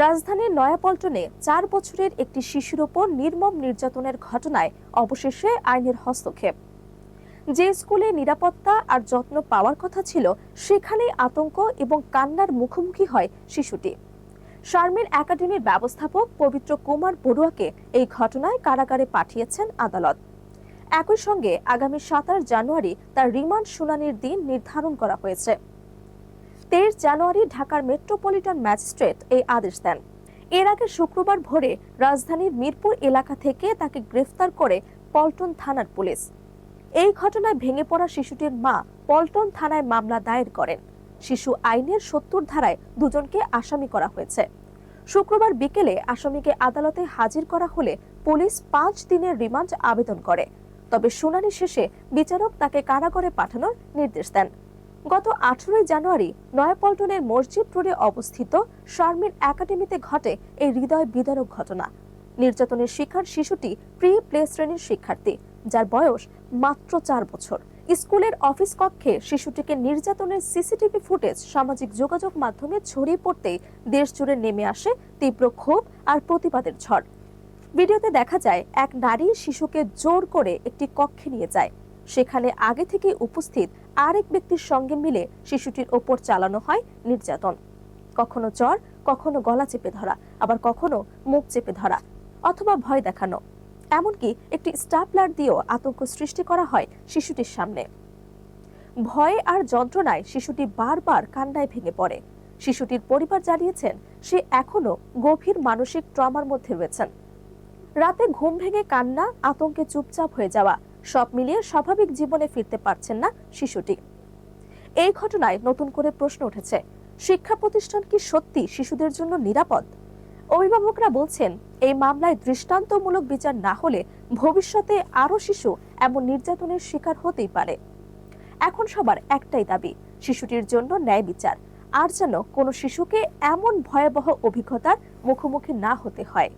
রাজধানীর নয়াপল্টনে 4 বছরের একটি শিশুর উপর নির্মম নির্যাতনের ঘটনায় অবশেষে আইনের হস্তক্ষেপ। যে স্কুলে নিরাপত্তা আর যত্ন পাওয়ার কথা ছিল, সেখানেই আতঙ্ক এবং কান্নার মুখোমুখি হয় শিশুটি। শারমিন একাডেমির ব্যবস্থাপক পবিত্র কুমার বড়ুয়াকে এই ঘটনায় কারাগারে পাঠিয়েছেন আদালত। একই সঙ্গে আগামী 27 জানুয়ারি তার রিমান্ড শুনানির দিন নির্ধারণ করা হয়েছে। 23 জানুয়ারি ঢাকার মেট্রোপলিটন ম্যাজিস্ট্রেট এই আদেশ দেন। এর আগে শুক্রবার ভোরে রাজধানীর মিরপুর এলাকা থেকে তাকে গ্রেফতার করে পল্টন থানার পুলিশ। এই ঘটনায় ভেঙে পড়া শিশুটির মা পল্টন থানায় মামলা দায়ের করেন। শিশু আইনের 70 ধারায় দুজনকে আসামি করা হয়েছে। শুক্রবার বিকেলে আসামিকে আদালতে হাজির করা হলে পুলিশ 5 দিনের রিমান্ড আবেদন করে। তবে শুনানি শেষে বিচারক তাকে কারাগারে পাঠানোর নির্দেশ দেন। গত 18 জানুয়ারি নয়াপল্টনের মসজিদ রোডে অবস্থিত শারমিন একাডেমিতে ঘটে এই হৃদয় বিদারক ঘটনা। নির্যাতনের শিকার শিশুটি প্লে শ্রেণীর শিক্ষার্থী, যার বয়স মাত্র 4 বছর। স্কুলের অফিস কক্ষে শিশুটিকে নির্যাতনের সিসিটিভি ফুটেজ সামাজিক যোগাযোগ মাধ্যমে ছড়িয়ে পড়তেই দেশ জুড়ে নেমে আসে তীব্র ক্ষোভ আর প্রতিবাদের ঝড়। ভিডিওতে দেখা যায় এক নারী শিশুকে জোর করে একটি কক্ষে নিয়ে যায়। সেখানে আগে থেকে উপস্থিত আরেক ব্যক্তির সঙ্গে মিলে শিশুটির ওপর চালানো হয় নির্যাতন। কখনো চর, কখনো গলা চেপে ধরা, আবার কখনো মুখ চেপে ধরা অথবা ভয় দেখানো। এমনকি একটি স্টাপলার দিয়েও আতঙ্ক সৃষ্টি করা হয় শিশুটির সামনে। ভয়ে আর যন্ত্রণায় শিশুটি বারবার কান্নায় ভেঙে পড়ে। শিশুটির পরিবার জানিয়েছেন সে এখনো গভীর মানসিক ট্রমার মধ্যে রয়েছেন। রাতে ঘুম ভেঙে কান্না, আতঙ্কে চুপচাপ হয়ে যাওয়া, সব মিলিয়ে স্বাভাবিক জীবনে ফিরতে পারছেন না শিশুটি। এই ঘটনায় নতুন করে প্রশ্ন উঠেছে, শিক্ষা প্রতিষ্ঠান কি সত্যি শিশুদের জন্য নিরাপদ? অভিভাবকরা বলছেন এই মামলায় দৃষ্টান্তমূলক বিচার না হলে ভবিষ্যতে আরো শিশু এমন নির্যাতনের শিকার হতেই পারে। এখন সবার একটাই দাবি, শিশুটির জন্য ন্যায় বিচার, আর যেন কোনো শিশুকে এমন ভয়াবহ অভিজ্ঞতার মুখোমুখি না হতে হয়।